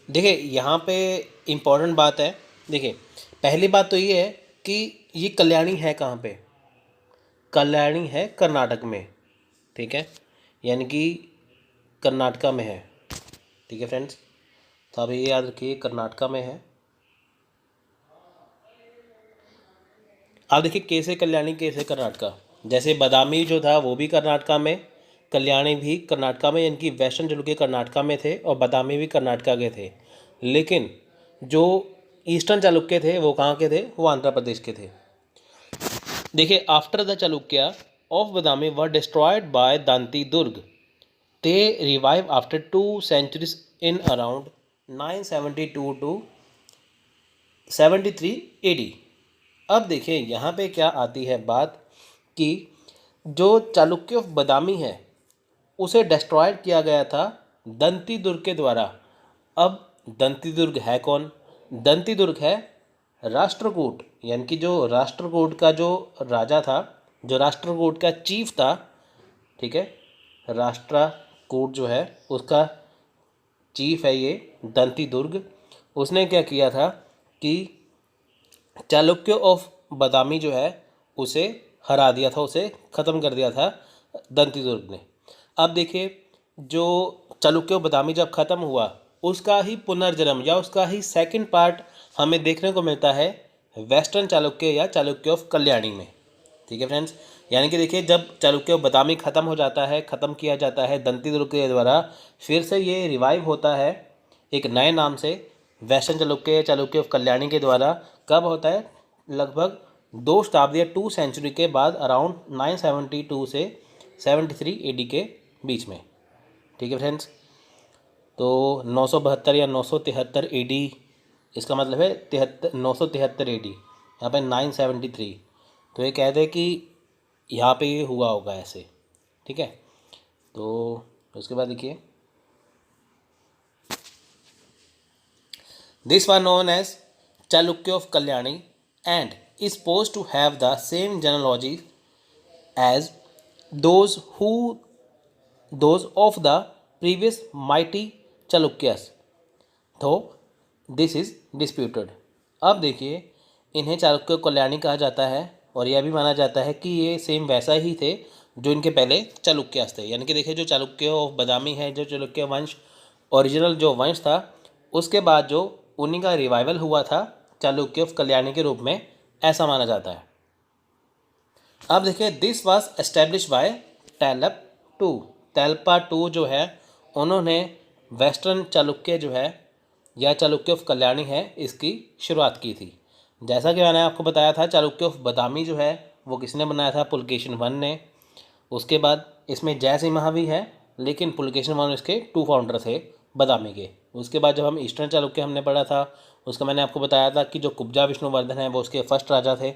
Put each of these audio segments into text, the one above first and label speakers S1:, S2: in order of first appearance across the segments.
S1: देखिए यहाँ पे इम्पोर्टेंट बात है। देखिए पहली बात तो ये है कि ये कल्याणी है कहाँ पे। कल्याणी है कर्नाटक में, ठीक है, यानी कि कर्नाटका में है। ठीक है फ्रेंड्स, तो आप ये याद रखिए कर्नाटका में है। आप देखिए कैसे कल्याणी कैसे कर्नाटका, जैसे बादामी जो था वो भी कर्नाटका में, कल्याणी भी कर्नाटका में, यानी कि वेस्टर्न चालुक्य कर्नाटका में थे और बादामी भी कर्नाटका के थे। लेकिन जो ईस्टर्न चालुक्य थे वो कहाँ के थे, वो आंध्र प्रदेश के थे। देखिए after the Chalukya of Badami were destroyed by Danti Durga, they revive after 2 centuries in around 972 to 73 AD। अब देखिए यहाँ पे क्या आती है बात कि जो चालुक्य ऑफ बादामी है उसे डिस्ट्रॉयड किया गया था दंती दुर्ग के द्वारा। अब दंती दुर्ग है कौन? दंती दुर्ग है राष्ट्रकूट, यानी कि जो राष्ट्रकूट का जो राजा था, जो राष्ट्रकूट का चीफ था, ठीक है, राष्ट्रकूट जो है उसका चीफ है ये दंती दुर्ग। उसने क्या किया था कि चालुक्य ऑफ बादामी जो है उसे हरा दिया था, उसे ख़त्म कर दिया था दंती दुर्ग ने। अब देखिए जो चालुक्य ऑफ बादामी जब ख़त्म हुआ उसका ही पुनर्जन्म या उसका ही सेकंड पार्ट हमें देखने को मिलता है वेस्टर्न चालुक्य या चालुक्य ऑफ कल्याणी में। ठीक है फ्रेंड्स, यानी कि देखिए जब चालुक्य ऑफ बादामी ख़त्म हो जाता है, ख़त्म किया जाता है दंती दुर्ग के द्वारा, फिर से ये रिवाइव होता है एक नए नाम से वेस्टर्न चालुक्य चालुक्य ऑफ कल्याणी के द्वारा। कब होता है? लगभग 2 शताब्दी या 2 सेंचुरी के बाद, अराउंड 972 से 73 AD के बीच में। ठीक है फ्रेंड्स, तो 972 या 973 AD, इसका मतलब है 973 AD, यहाँ पे 973। तो ये कहते हैं कि यहाँ पे ये हुआ होगा ऐसे। ठीक है, तो उसके बाद देखिए this was known as Chalukya of Kalyani and is supposed to have the same genealogy as those who those of the previous mighty Chalukyas, though this is disputed। अब देखिए इन्हें चालुक्य कल्याणी कहा जाता है और यह भी माना जाता है कि ये सेम वैसा ही थे जो इनके पहले चालुक्यास थे। यानी कि देखिए जो चालुक्य ऑफ बादामी है, जो चालुक्य वंश ओरिजिनल जो वंश था, उसके बाद जो उन्हीं का रिवाइवल हुआ था चालुक्य ऑफ कल्याणी के रूप में, ऐसा माना जाता है। अब देखिए this was establish by Tailapa two. Tailapa two जो है उन्होंने वेस्टर्न चालुक्य जो है या चालुक्य ऑफ कल्याणी है इसकी शुरुआत की थी। जैसा कि मैंने आपको बताया था चालुक्य ऑफ बादामी जो है वो किसने बनाया था? पुलकेशिन वन ने। उसके बाद इसमें जयसिम्हा भी है, लेकिन पुलकेशिन वन इसके 2 फाउंडर थे बादामी के। उसके बाद जब हम ईस्टर्न चालुक्य हमने पढ़ा था उसका मैंने आपको बताया था कि जो कुब्जा विष्णुवर्धन है वो उसके फर्स्ट राजा थे।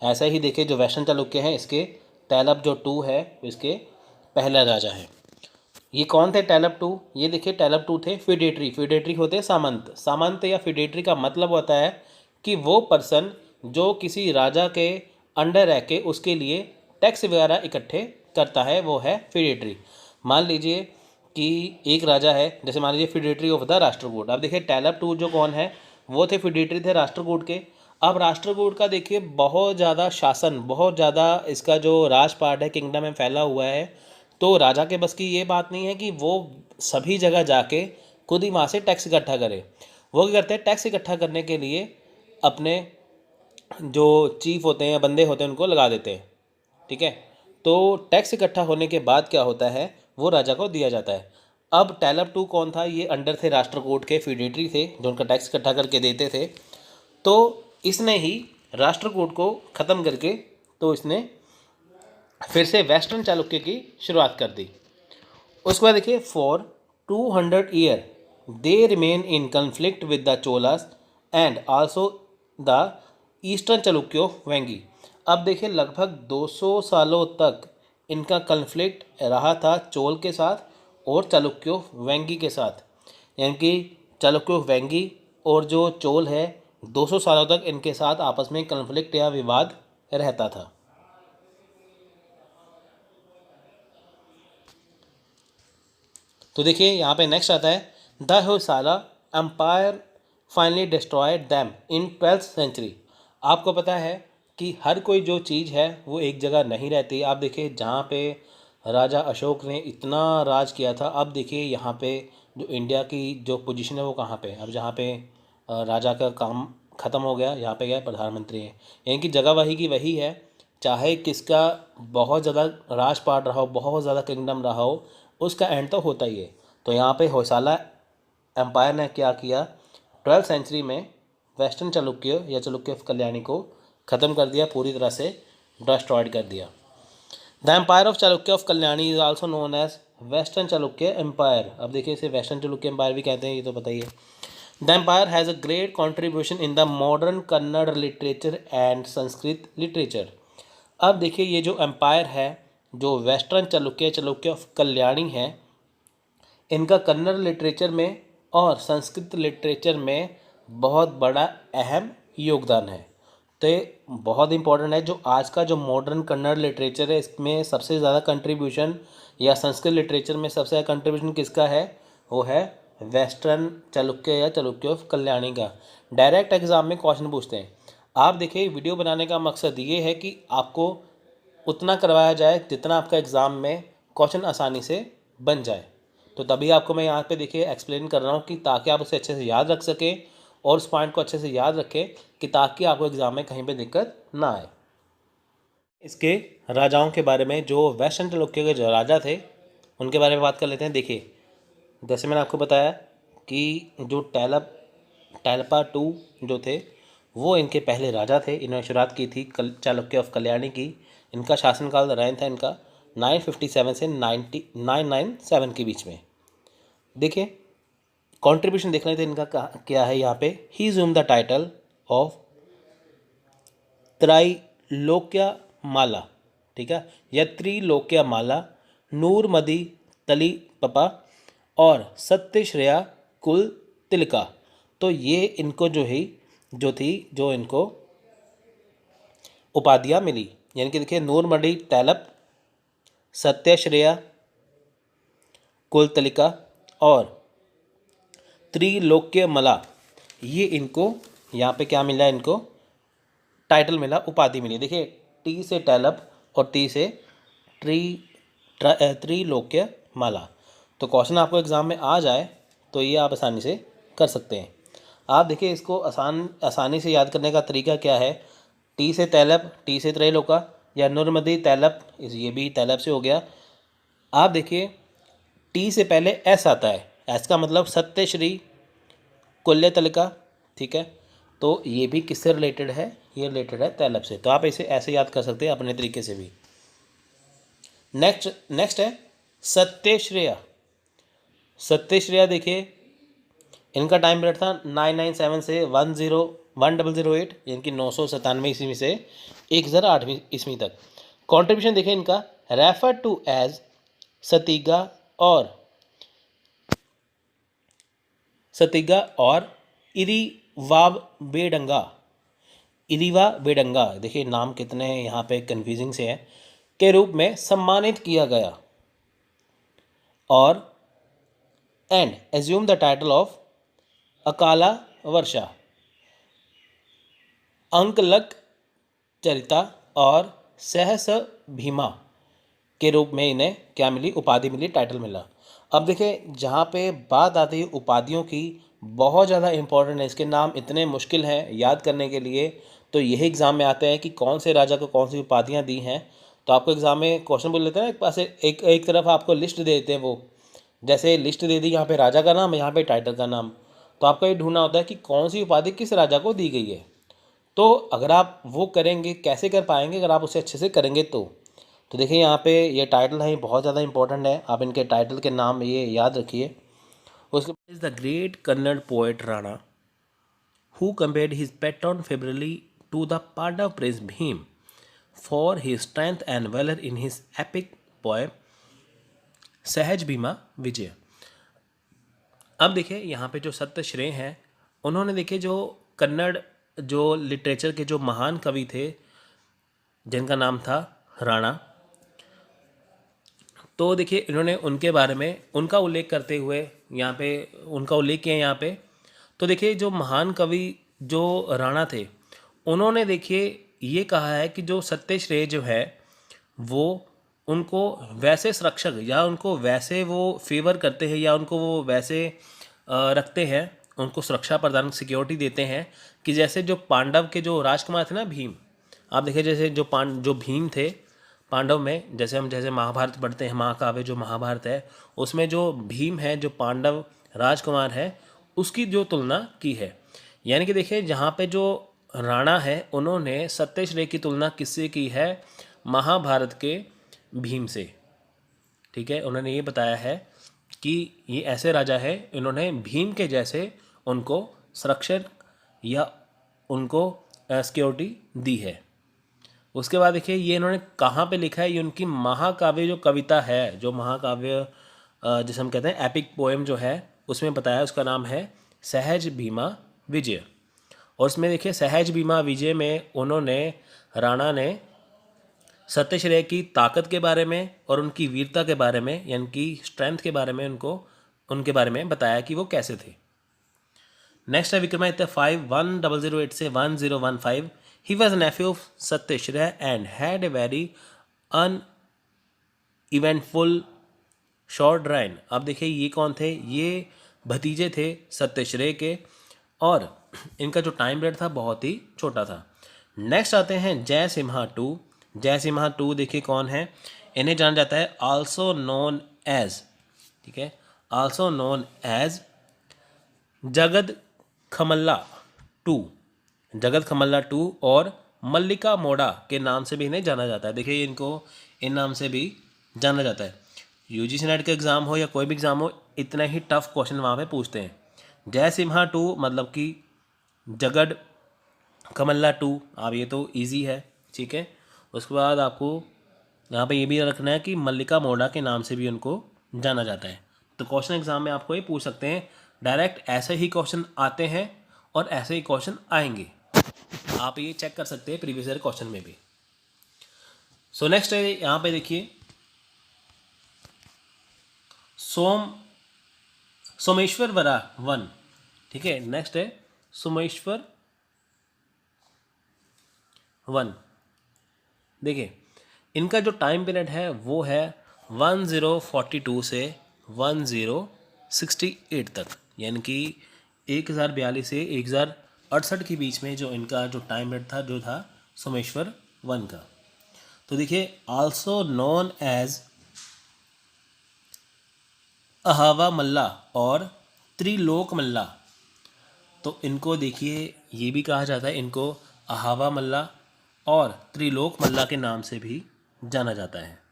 S1: ऐसे ही देखिए जो वेस्टर्न चालुक्य हैं इसके टैलप जो 2 है इसके पहला राजा है। ये कौन थे टैलप 2? ये देखिए टैलप 2 थे फिडेटरी। फिडेटरी होते हैं सामंत। सामंत या फिडेटरी का मतलब होता है कि वो पर्सन जो किसी राजा के अंडर रह के उसके लिए टैक्स वगैरह इकट्ठे करता है, वो है फिडेटरी। मान लीजिए कि एक राजा है, जैसे मान लीजिए फिडेटरी ऑफ द राष्ट्रकूट। अब देखिए टैलप 2 जो कौन है, वो थे फिडेटरी थे राष्ट्रकूट के। अब राष्ट्रकूट का देखिए बहुत ज़्यादा शासन, बहुत ज़्यादा इसका जो राजपाट है किंगडम में फैला हुआ है, तो राजा के बस की ये बात नहीं है कि वो सभी जगह जाके खुद ही वहाँ से टैक्स इकट्ठा करे। वो क्या करते हैं, टैक्स इकट्ठा करने के लिए अपने जो चीफ होते हैं, बंदे होते हैं, उनको लगा देते हैं। ठीक है, तो टैक्स इकट्ठा होने के बाद क्या होता है, वो राजा को दिया जाता है। अब टैलप 2 कौन था? ये अंडर थे राष्ट्रकूट के, फिडेटरी थे जो उनका टैक्स इकट्ठा करके देते थे। तो इसने ही राष्ट्रकूट को ख़त्म करके तो इसने फिर से वेस्टर्न चालुक्य की शुरुआत कर दी। उसके बाद देखिए for 200 year they remain in conflict with the Cholas and also the eastern Chalukya of Vengi. अब देखिए लगभग 200 सालों तक इनका कन्फ्लिक्ट रहा था चोल के साथ और चालुक्य ऑफ वेंगी के साथ। यानी कि चालुक्य ऑफ वेंगी और जो चोल है 200 सालों तक इनके साथ आपस में कन्फ्लिक्ट या विवाद रहता था। तो देखिए यहाँ पे नेक्स्ट आता है the Hoysala empire finally destroyed them in 12th century. आपको पता है कि हर कोई जो चीज़ है वो एक जगह नहीं रहती। आप देखिए जहाँ पे राजा अशोक ने इतना राज किया था, अब देखिए यहाँ पे जो इंडिया की जो पोजीशन है वो कहाँ पे। अब जहाँ पे राजा का काम ख़त्म हो गया, यहाँ पे गया प्रधानमंत्री है, यानी कि जगह वही की वही है। चाहे किसका बहुत ज़्यादा राजपाट रहा हो, बहुत ज़्यादा किंगडम रहा हो, उसका एंड तो होता ही है। तो यहाँ पे होयसाला एम्पायर ने क्या किया, 12th सेंचुरी में वेस्टर्न चालुक्य या चालुक्य ऑफ कल्याणी को ख़त्म कर दिया, पूरी तरह से डिस्ट्रॉयड कर दिया। The empire of Chalukya of Kalyani is also known as western Chalukya empire. अब देखिए इसे वेस्टर्न चालुक्य एम्पायर भी कहते हैं, ये तो पता ही है। The empire has a great contribution in the modern Kannada literature and Sanskrit literature. अब देखिए ये जो एम्पायर है, जो वेस्टर्न चालुक्य ऑफ कल्याणी है, इनका कन्नड़ लिटरेचर में और संस्कृत लिटरेचर में बहुत बड़ा अहम योगदान है। तो ये बहुत इंपॉर्टेंट है। जो आज का जो मॉडर्न कन्नड़ लिटरेचर है, इसमें सबसे ज़्यादा कंट्रीब्यूशन, या संस्कृत लिटरेचर में सबसे ज़्यादा कंट्रीब्यूशन किसका है, वो है वेस्टर्न चालुक्य या चालुक्य ऑफ कल्याणी का। डायरेक्ट एग्जाम में क्वेश्चन पूछते हैं। आप देखिए वीडियो बनाने का मकसद ये है कि आपको उतना करवाया जाए जितना आपका एग्ज़ाम में क्वेश्चन आसानी से बन जाए। तो तभी आपको मैं यहाँ पे देखिए एक्सप्लेन कर रहा हूँ कि ताकि आप उसे अच्छे से याद रख सकें और उस पॉइंट को अच्छे से याद रखें कि ताकि आपको एग्ज़ाम में कहीं पे दिक्कत ना आए। इसके राजाओं के बारे में, जो वेस्टर्न चालुक्य के जो राजा थे उनके बारे में बात कर लेते हैं। देखिए जैसे मैंने आपको बताया कि जो टैलपा टू जो थे वो इनके पहले राजा थे। इन्होंने शुरुआत की थी चालुक्य ऑफ कल्याणी की। इनका शासनकाल रैन था इनका 957 से 997 के बीच में। देखिए कंट्रीब्यूशन देख लेते हैं इनका क्या है यहाँ पे। ही ज़ूम द टाइटल ऑफ त्रैलोक्य माला, ठीक है, या त्रिलोक्य माला, नूरमदी तली पपा और सत्यश्रेया कुल तिलका। तो ये इनको जो इनको उपाधियाँ मिली, यानी कि देखिए नूरमदी तैलप, सत्यश्रेया कुल तिलका और त्रिलोक्य मला, ये इनको यहाँ पे क्या मिला, इनको टाइटल मिला, उपाधि मिली। देखिए टी से टैलप और टी से त्रिलोक्य माला। तो क्वेश्चन आपको एग्ज़ाम में आ जाए तो ये आप आसानी से कर सकते हैं। आप देखिए इसको आसानी से याद करने का तरीका क्या है। टी से तैलप, टी से त्रैलोका, या नूरमदी तैलप, ये भी तैलप से हो गया। आप देखिए टी से पहले एस आता है, एस का मतलब सत्यश्री कुल्य तलिका, ठीक है। तो ये भी किससे रिलेटेड है, ये रिलेटेड है तैलप से। तो आप इसे ऐसे याद कर सकते हैं अपने तरीके से भी। नेक्स्ट है सत्यश्रेया। सत्यश्रेया देखिए इनका टाइम पीरियड था 997 से 1008, यानी कि 997 ईस्वी से 1008 ईस्वी तक। कॉन्ट्रीब्यूशन देखिए इनका रेफर टू एज सतिगा और इरीवा बेडंगा, देखिए नाम कितने हैं यहाँ पे कन्फ्यूजिंग से हैं, के रूप में सम्मानित किया गया और and assume the title of Akala Varsha, Akalankacharita और सहस भीमा के रूप में इन्हें क्या मिली, उपाधि मिली, टाइटल मिला। अब देखिए जहाँ पे बात आती है उपाधियों की, बहुत ज़्यादा इंपॉर्टेंट है। इसके नाम इतने मुश्किल हैं याद करने के लिए, तो यही एग्ज़ाम में आते हैं कि कौन से राजा को कौन सी उपाधियाँ दी हैं। तो आपको एग्ज़ाम में क्वेश्चन बोल लेते हैं एक पास एक तरफ आपको लिस्ट दे देते हैं, वो जैसे लिस्ट दे दी, यहाँ पे राजा का नाम, यहाँ पे टाइटल का नाम। तो आपको ये ढूंढना होता है कि कौन सी उपाधि किस राजा को दी गई है। तो अगर आप वो करेंगे, कैसे कर पाएंगे, अगर आप उसे अच्छे से करेंगे तो देखिए यहाँ पे ये टाइटल है, बहुत ज़्यादा इंपॉर्टेंट है। आप इनके टाइटल के नाम ये याद रखिए। उसके बाद is the great Kannada poet Ranna who compared his patron favourably to the Pandava prince Bhima for his strength and valour in his epic poem Sahaja Bhima विजय। अब देखिए यहाँ पे जो सत्यश्रेय हैं, उन्होंने देखिए जो कन्नड़ जो लिटरेचर के जो महान कवि थे जिनका नाम था राणा, तो देखिए इन्होंने उनके बारे में उनका उल्लेख करते हुए यहाँ पे उनका उल्लेख किया यहाँ पे तो देखिए जो महान कवि जो राणा थे, उन्होंने देखिए ये कहा है कि जो सत्यश्रेय जो है वो उनको वैसे संरक्षक या उनको वैसे वो फेवर करते हैं या उनको वो वैसे रखते हैं, उनको सुरक्षा प्रदान सिक्योरिटी देते हैं कि जैसे जो पांडव के जो राजकुमार थे ना भीम, आप देखिए जैसे जो भीम थे पांडव में, जैसे हम जैसे महाभारत पढ़ते हैं, महाकाव्य जो महाभारत है उसमें जो भीम है जो पांडव राजकुमार है उसकी जो तुलना की है। यानी कि देखिए जहाँ पे जो राणा है उन्होंने सत्यश्रेय की तुलना किससे की है, महाभारत के भीम से। ठीक है, उन्होंने ये बताया है कि ये ऐसे राजा है, इन्होंने भीम के जैसे उनको संरक्षण या उनको सिक्योरिटी दी है। उसके बाद देखिए ये इन्होंने कहाँ पे लिखा है, ये उनकी महाकाव्य जो कविता है, जो महाकाव्य जिसे हम कहते हैं एपिक पोएम जो है उसमें बताया, उसका नाम है सहज भीमा विजय। और उसमें देखिए सहज भीमा विजय में उन्होंने राणा ने सत्यश्रेय की ताकत के बारे में और उनकी वीरता के बारे में यानी कि स्ट्रेंथ के बारे में उनके बारे में बताया कि वो कैसे थे। नेक्स्ट है विक्रमादित्य 5 1008 से 1015। He was nephew of Satyashraya and had a very uneventful short reign. अब देखिए ये कौन थे, ये भतीजे थे सत्यश्रेय के और इनका जो टाइम पीरियड था बहुत ही छोटा था। नेक्स्ट आते हैं जय सिम्हा टू। जय सिम्हा टू देखिए कौन है, इन्हें जाना जाता है आल्सो नोन एज, ठीक है, आल्सो नोन एज जगद खमल्ला टू, जगत खमल्ला टू और मल्लिका मोड़ा के नाम से भी इन्हें जाना जाता है। देखिए इनको इन नाम से भी जाना जाता है। यूजीसी नेट का एग्ज़ाम हो या कोई भी एग्ज़ाम हो, इतना ही टफ क्वेश्चन वहाँ पे पूछते हैं। जय सिम्हा टू मतलब कि जगद खमल्ला टू, आप ये तो इजी है, ठीक है। उसके बाद आपको यहाँ पे ये भी रखना है कि मल्लिका मोड़ा के नाम से भी उनको जाना जाता है। तो क्वेश्चन एग्जाम में आपको ये पूछ सकते हैं, डायरेक्ट ऐसे ही क्वेश्चन आते हैं और ऐसे ही क्वेश्चन आएंगे, आप ये चेक कर सकते हैं प्रीवियस ईयर क्वेश्चन में भी। सो नेक्स्ट है यहाँ पे देखिए सोमेश्वर वरा वन, ठीक है। नेक्स्ट है सोमेश्वर वन। देखिए इनका जो टाइम पीरियड है वो है 1042 से 1068 तक, यानी कि 1042 से 1068 के बीच में जो इनका जो टाइम पीरियड था जो था सोमेश्वर वन का। तो देखिए आल्सो नोन एज अहावा मल्ला और त्रिलोक मल्ला, तो इनको देखिए ये भी कहा जाता है, इनको अहावा मल्ला और त्रिलोक मल्ला के नाम से भी जाना जाता है।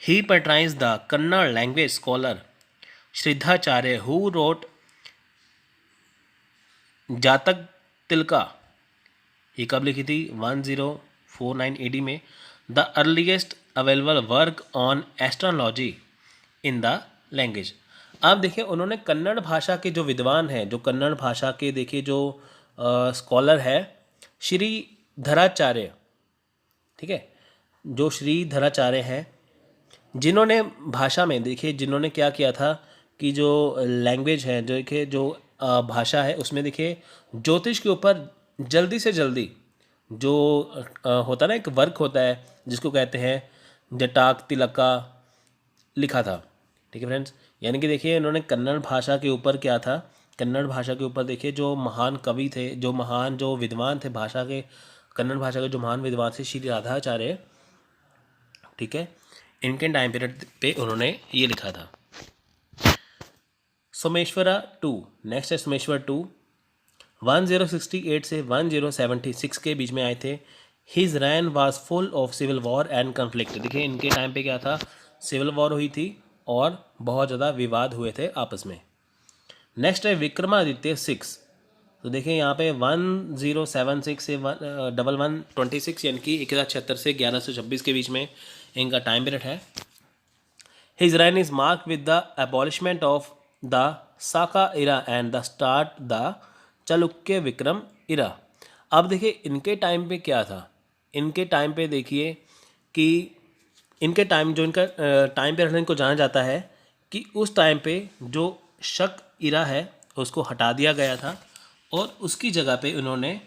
S1: He patronise the Kannada language scholar Shridharacharya who wrote Jatakatilaka. ये कब लिखी थी, 1049 AD में। The earliest available work on astrology in the language. अब देखिए उन्होंने कन्नड़ भाषा के जो विद्वान हैं, जो कन्नड़ भाषा के देखिए जो स्कॉलर है श्रीधराचार्य, ठीक है, जो श्रीधराचार्य हैं, जिन्होंने भाषा में देखिए जिन्होंने क्या किया था कि जो लैंग्वेज है जो देखिए जो भाषा है उसमें देखिए ज्योतिष के ऊपर जल्दी से जल्दी जो होता है ना, एक वर्क होता है जिसको कहते हैं जटाक तिलका, लिखा था, ठीक है फ्रेंड्स। यानी कि देखिए इन्होंने कन्नड़ भाषा के ऊपर क्या था, कन्नड़ भाषा के ऊपर देखिए जो महान कवि थे, जो महान जो विद्वान थे भाषा के, कन्नड़ भाषा के जो महान विद्वान थे श्री राधाचार्य, ठीक है, इनके टाइम पीरियड पे उन्होंने ये लिखा था। सोमेश्वरा टू, नेक्स्ट है सोमेश्वर टू, 1068 से 1076 के बीच में आए थे। His reign was full of civil war and conflict. देखिए इनके टाइम पे क्या था, सिविल वॉर हुई थी और बहुत ज़्यादा विवाद हुए थे आपस में। नेक्स्ट है विक्रमादित्य 6, तो देखिए यहाँ पे 1076 से 1126 यानी कि 1076 से 1126 के बीच में इनका टाइम पीरियड है। His reign is marked with the abolition of the Saka era and the start the Chalukya Vikram era. अब देखिए इनके टाइम पे क्या था, इनके टाइम पे देखिए कि इनके टाइम जो इनका टाइम पीरियड इनको जाना जाता है कि उस टाइम पे जो शक इरा है उसको हटा दिया गया था और उसकी जगह पे उन्होंने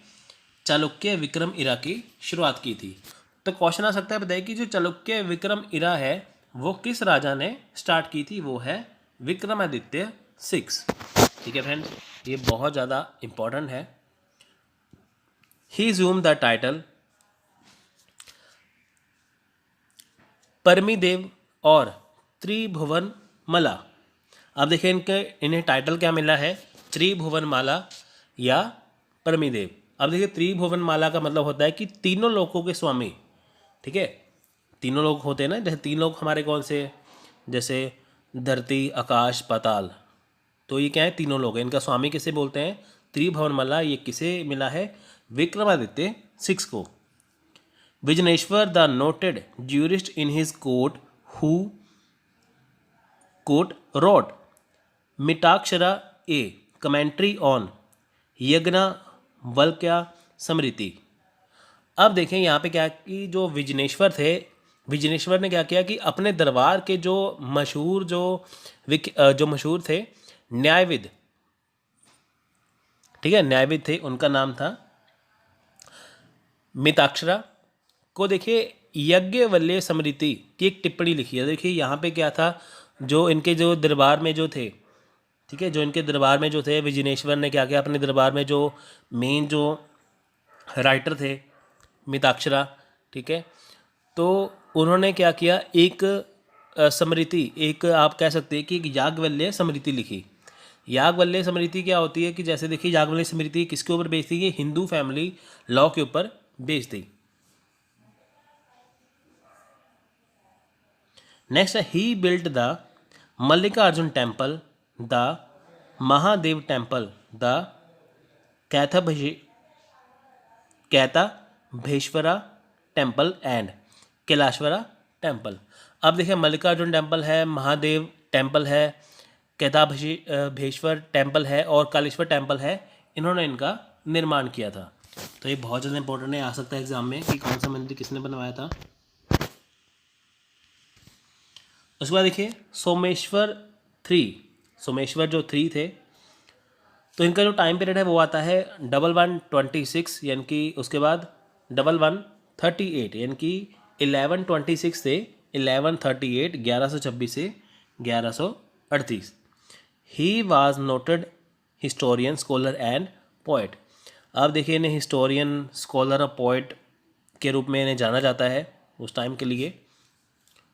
S1: चालुक्य विक्रम इरा की शुरुआत की थी। तो क्वेश्चन आ सकता है, बताइए कि जो चालुक्य विक्रम इरा है वो किस राजा ने स्टार्ट की थी? वो है विक्रमादित्य 6। ठीक है फ्रेंड्स, ये बहुत ज़्यादा इंपॉर्टेंट है। ही ज़ूम द टाइटल परमीदेव और त्रिभुवन मला। अब देखिए इन्हें टाइटल क्या मिला है, त्रिभुवन माला या परमीदेव। अब देखिए त्रिभुवन माला का मतलब होता है कि तीनों लोकों के स्वामी। ठीक है, तीनों लोग होते हैं ना, जैसे तीन लोग हमारे कौन से, जैसे धरती आकाश पाताल, तो ये क्या है, तीनों लोग हैं। इनका स्वामी किसे बोलते हैं? त्रिभुवन माला। ये किसे मिला है? विक्रमादित्य 6 को। Vijnaneshwara the noted jurist in his court who कोट wrote Mitakshara a commentary on Yajnavalkya Smriti. अब देखें यहाँ पे क्या कि जो विजनेश्वर थे, विजनेश्वर ने क्या किया कि अपने दरबार के जो मशहूर जो मशहूर थे न्यायविद, ठीक है, न्यायविद थे, उनका नाम था मिताक्षरा, को देखिए यज्ञवल्क्य स्मृति की एक टिप्पणी लिखी है। देखिए यहाँ पे क्या था, जो इनके जो दरबार में जो थे, ठीक है, जो इनके दरबार में जो थे, विजनेश्वर ने क्या किया, अपने दरबार में जो मेन जो राइटर थे मिताक्षरा, ठीक है, तो उन्होंने क्या किया, एक स्मृति, एक आप कह सकते हैं कि एक याज्ञवल्क्य स्मृति लिखी। याज्ञवल्क्य स्मृति क्या होती है कि जैसे देखिए याज्ञवल्क्य स्मृति किसके ऊपर बेस्ड थी? ये हिंदू फैमिली लॉ के ऊपर बेस्ड थी। Next, he built the Mallikarjuna temple, the Mahadeva temple, the Kaitabheshwara temple and Kailasheshwara temple. अब देखिए मल्लिकार्जुन टेम्पल है, महादेव टेम्पल है, कैथाभेश्वर टेम्पल है और कालेश्वर टेम्पल है, इन्होंने इनका निर्माण किया था। तो ये बहुत ज़्यादा इंपॉर्टेंट है, आ सकता है एग्जाम में कि कौन सा मंदिर किसने बनवाया था। उसके बाद देखिए सोमेश्वर 3, सोमेश्वर जो 3 थे, तो इनका जो टाइम पीरियड है वो आता है 1126, यानी कि उसके बाद 1138, यानी कि 1126 से 1138, 1126 से 1138। He was noted historian, scholar and poet. अब देखिए इन्हें हिस्टोरियन, स्कॉलर और पोइट के रूप में इन्हें जाना जाता है उस टाइम के लिए।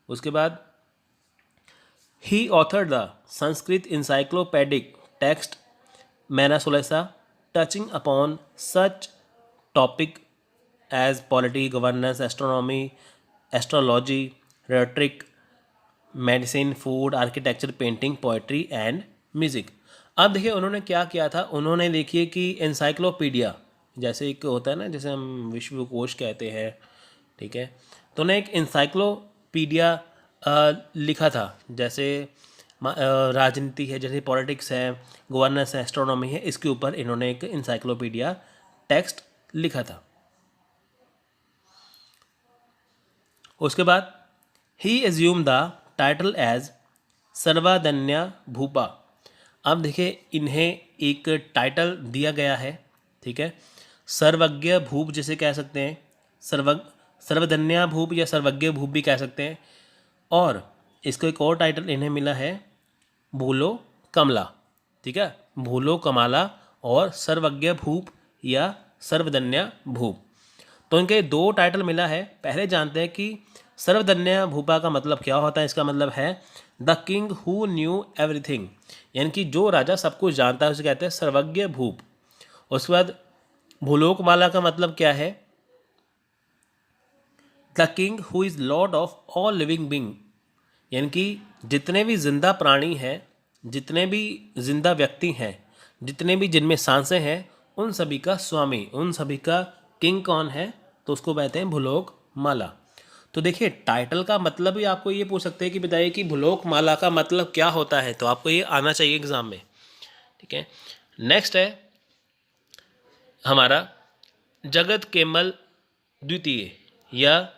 S1: उसके बाद he authored the Sanskrit encyclopaedic text Manasollasa, touching upon such topic as polity, governance, astronomy, astrology, rhetoric, medicine, food, architecture, painting, poetry and music. अब देखिए उन्होंने क्या किया था, उन्होंने देखिए कि एनसाइक्लोपीडिया, जैसे एक होता है ना, जैसे हम विश्वकोश कहते हैं, ठीक है, तो उन्होंने एक एनसाइक्लोपीडिया लिखा था। जैसे राजनीति है, जैसे पॉलिटिक्स है, गवर्नेंस है, एस्ट्रोनॉमी है, इसके ऊपर इन्होंने एक इंसाइक्लोपीडिया टेक्स्ट लिखा था। उसके बाद ही एज्यूम द टाइटल एज सर्वधन्य भूपा। अब देखिए इन्हें एक टाइटल दिया गया है, ठीक है, सर्वज्ञ भूप जिसे कह सकते हैं, सर्वधन्य भूप या सर्वज्ञ भूप भी कह सकते हैं। और इसको एक और टाइटल इन्हें मिला है भूलो कमला, ठीक है, भूलो कमाला और सर्वज्ञ भूप या सर्वधन्य भूप। तो इनके दो टाइटल मिला है। पहले जानते हैं कि सर्वधन्य भूपा का मतलब क्या होता है। इसका मतलब है the king who knew everything, यानी कि जो राजा सब कुछ जानता है उसे कहते हैं सर्वज्ञ भूप। उसके बाद भूलोकमाला का मतलब क्या है? The king who is Lord of all living being, यानी कि जितने भी जिंदा प्राणी हैं, जितने भी जिंदा व्यक्ति हैं, जितने भी जिनमें सांसें हैं, उन सभी का स्वामी, उन सभी का किंग कौन है? तो उसको कहते हैं भूलोक माला। तो देखिए टाइटल का मतलब भी आपको ये पूछ सकते हैं कि बताइए कि भूलोक माला का मतलब क्या होता है, तो आपको ये आना चाहिए एग्जाम में, ठीक है। नेक्स्ट है हमारा जगत केमल द्वितीय या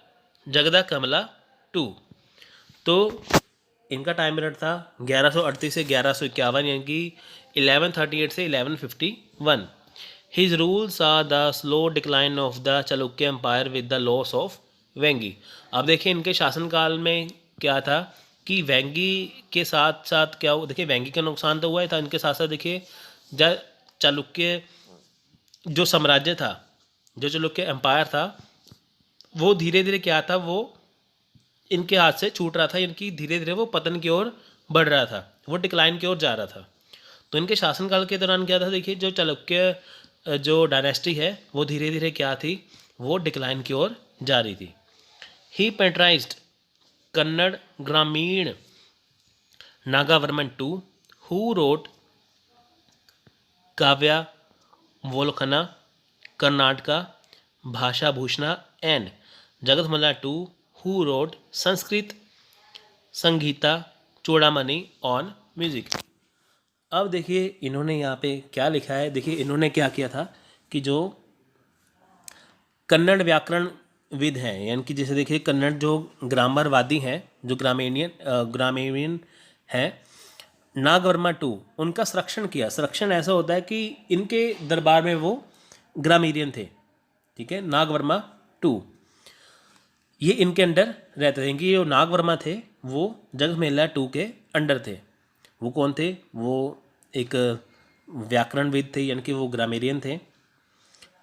S1: जगदा कमला 2। तो इनका टाइम पीरियड था 1138 से 1151, यानी कि 1138 से 1151। His rules are the slow decline of the Chalukya empire with the loss of Vengi. अब देखिए इनके शासनकाल में क्या था कि वेंगी के साथ साथ क्या हुआ, देखिए वेंगी का नुकसान तो हुआ ही था, इनके साथ साथ देखिए चालुक्य जो साम्राज्य था, जो चालुक्य एम्पायर था, वो धीरे धीरे क्या था, वो इनके हाथ से छूट रहा था, इनकी धीरे धीरे वो पतन की ओर बढ़ रहा था, वो डिक्लाइन की ओर जा रहा था। तो इनके शासनकाल के दौरान क्या था, देखिए जो चालुक्य जो डायनेस्टी है वो धीरे धीरे क्या थी, वो डिक्लाइन की ओर जा रही थी। ही patronised Kannada grammarian Nagavarman two who wrote Kavyavalokana Karnataka Bhasha Bhushana and Jagadekamalla two who wrote Sanskrit Sangita Chudamani on music. अब देखिए इन्होंने यहाँ पे क्या लिखा है, देखिए इन्होंने क्या किया था कि जो कन्नड़ व्याकरण विद हैं, यानी कि जैसे देखिए कन्नड़ जो ग्रामरवादी हैं, जो ग्रामीण हैं, नागवर्मा टू, उनका संरक्षण किया। संरक्षण ऐसा होता है कि इनके दरबार में वो ग्रामीरियन थे, ठीक है, नागवर्मा टू, ये इनके अंडर रहते थे। इनकी जो नागवर्मा थे वो जगमेला टू के अंडर थे। वो कौन थे, वो एक व्याकरणविद थे, यानी कि वो ग्रामीरियन थे।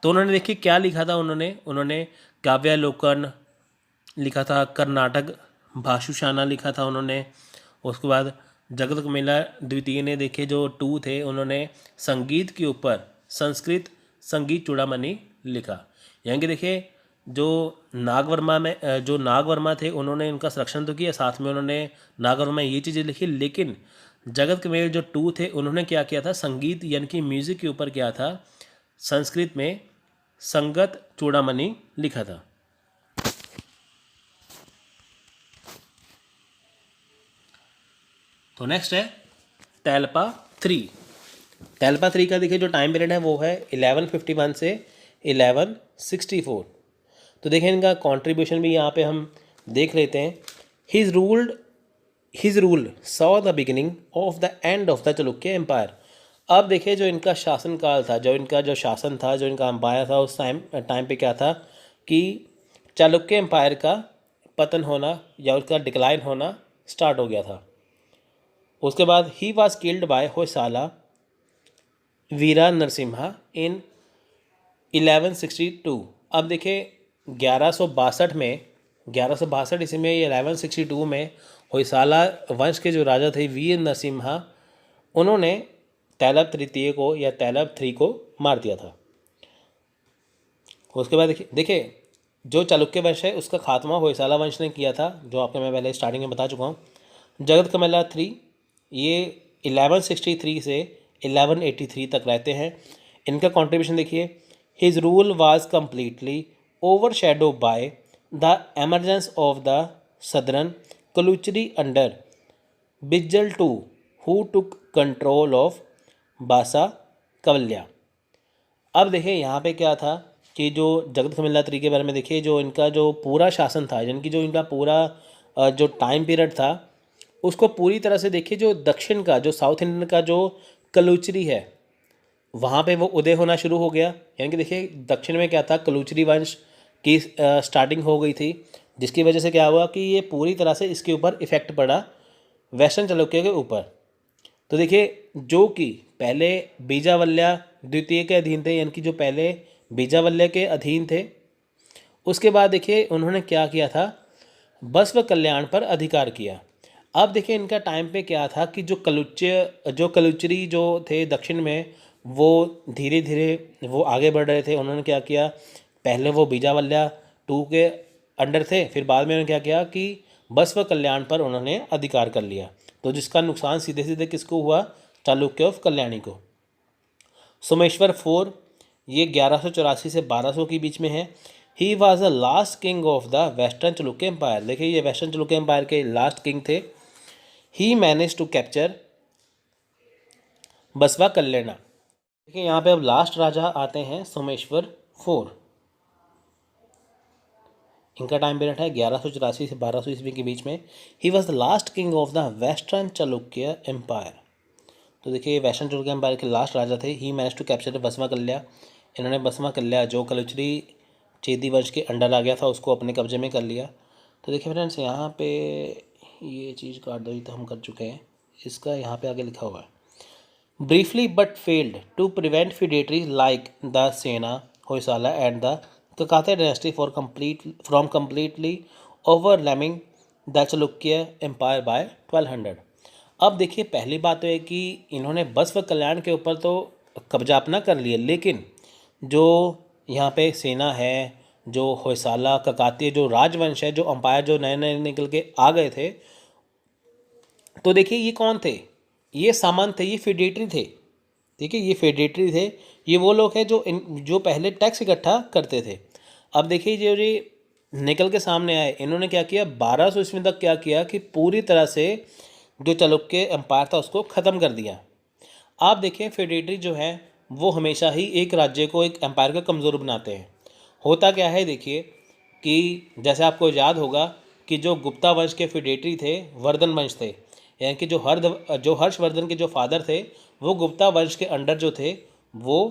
S1: तो उन्होंने देखिए क्या लिखा था, उन्होंने काव्यालोकन लिखा था, कर्नाटक भाषुशाना लिखा था उन्होंने। उसके बाद जगत मेला द्वितीय ने देखिए जो टू थे, उन्होंने संगीत के ऊपर संस्कृत संगीत चूड़ामणि लिखा। यानी कि देखिए जो नागवर्मा थे, उन्होंने इनका संरक्षण तो किया, साथ में उन्होंने नागवर्मा ये चीज़ें लिखी, लेकिन जगत कमेल जो टू थे, उन्होंने क्या किया था, संगीत यानी कि म्यूज़िक के ऊपर क्या था, संस्कृत में संगत चूड़ामणि लिखा था। तो नेक्स्ट है तेलपा थ्री। तेलपा थ्री का देखिए जो टाइम पीरियड है वो है 1151 से 1164। तो देखिए इनका कंट्रीब्यूशन भी यहाँ पे हम देख लेते हैं। His rule saw the beginning of the end of the Chalukya empire. अब देखिए जो इनका शासनकाल था, जो इनका जो शासन था, जो इनका एम्पायर था, उस टाइम पे क्या था कि चालुक्य एम्पायर का पतन होना या उसका डिक्लाइन होना स्टार्ट हो गया था। उसके बाद he was killed by Hoysala Veera Narasimha in 1162। अब देखिए 1162 ईस्वी में, 1162 में होयसाला वंश के जो राजा थे वीर नरसिम्हा, उन्होंने तैलब तृतीय को या तैलब थ्री को मार दिया था। उसके बाद देखिए जो चालुक्य वंश है उसका खात्मा होयसाला वंश ने किया था, जो आपको मैं पहले स्टार्टिंग में बता चुका हूँ। जगत कमला थ्री ये 1163 से 1183 तक रहते हैं। इनका कंट्रीब्यूशन देखिए, his rule was completely overshadow by the emergence of the southern Kalachuri under Bijjala two who took control of Basavakalyan. अब देखिए यहाँ पे क्या था कि जो जगत कमिल्ला थ्री के बारे में देखिए, जो इनका जो पूरा शासन था, यानी कि जो इनका पूरा जो टाइम पीरियड था, उसको पूरी तरह से देखिए जो दक्षिण का, जो साउथ इंडियन का जो कलुचरी है, वहाँ पे वो उदय होना शुरू हो गया। यानी कि देखिए दक्षिण में क्या था, कलुचरी वंश की स्टार्टिंग हो गई थी, जिसकी वजह से क्या हुआ कि ये पूरी तरह से इसके ऊपर इफ़ेक्ट पड़ा वेस्टर्न चालुक्य के ऊपर। तो देखिए जो कि पहले बीजावल्या द्वितीय के अधीन थे, यानी कि जो पहले बीजावल्या के अधीन थे, उसके बाद देखिए उन्होंने क्या किया था, बस्व कल्याण पर अधिकार किया। अब देखिए इनका टाइम पे क्या था कि जो कलुचरी जो थे दक्षिण में, वो धीरे धीरे वो आगे बढ़ रहे थे। उन्होंने क्या किया, पहले वो बीजावल्या टू के अंडर थे, फिर बाद में उन्होंने क्या किया कि बस्व कल्याण पर उन्होंने अधिकार कर लिया। तो जिसका नुकसान सीधे सीधे किसको हुआ, चालुक्य ऑफ कल्याणी को। सोमेश्वर फोर ये 1184 से 1200 के बीच में है। He was the last king of the western Chalukya empire. देखिए ये वेस्टर्न चालुक्य एम्पायर के लास्ट किंग थे। ही मैनेज टू कैप्चर बसवा कल्याणा। देखिए यहाँ पे अब लास्ट राजा आते हैं सोमेश्वर फोर। इनका टाइम पीरियड है 1184 से 1200 ईस्वी के बीच में। He was the last king of the western Chalukya empire. तो देखिए वेस्टर्न चालुक्य एम्पायर के लास्ट राजा थे। ही मैनेज टू कैप्चर बसवा कल्या, इन्होंने बसवा कल्या जो कलुचरी चेदी वंश के अंडर आ गया था उसको अपने कब्जे में कर लिया। तो देखिए फ्रेंड्स यहाँ पे ये चीज़ काट दो, ये तो हम कर चुके हैं। इसका यहाँ पे आगे लिखा हुआ है briefly but failed to prevent feudatories like the Sena, Hoysala and the Kakatiya dynasty from completely overwhelming the Chalukya empire by 1200। अब देखिए पहली बात तो है कि इन्होंने बसव कल्याण के ऊपर तो कब्जा अपना कर लिया, लेकिन जो यहाँ पे सेना है, जो होयसाला ककातीय जो राजवंश है, जो अंपायर जो नए नए निकल के आ गए थे, तो देखिए ये कौन थे, ये सामंत थे, ये फेडेटरी थे। ठीक है, ये फेडेटरी थे, ये वो लोग हैं जो पहले टैक्स इकट्ठा करते थे। अब देखिए जो ये निकल के सामने आए, इन्होंने क्या किया 1200 ईस्वी तक क्या किया कि पूरी तरह से जो चालुक्य एम्पायर था उसको ख़त्म कर दिया। आप देखें फेडेटरी जो है वो हमेशा ही एक राज्य को, एक एम्पायर को कमज़ोर बनाते हैं। होता क्या है देखिए कि जैसे आपको याद होगा कि जो गुप्ता वंश के फेडेटरी थे वर्धन वंश थे, यानी कि जो हर्षवर्धन के जो फादर थे वो गुप्ता वंश के अंडर जो थे वो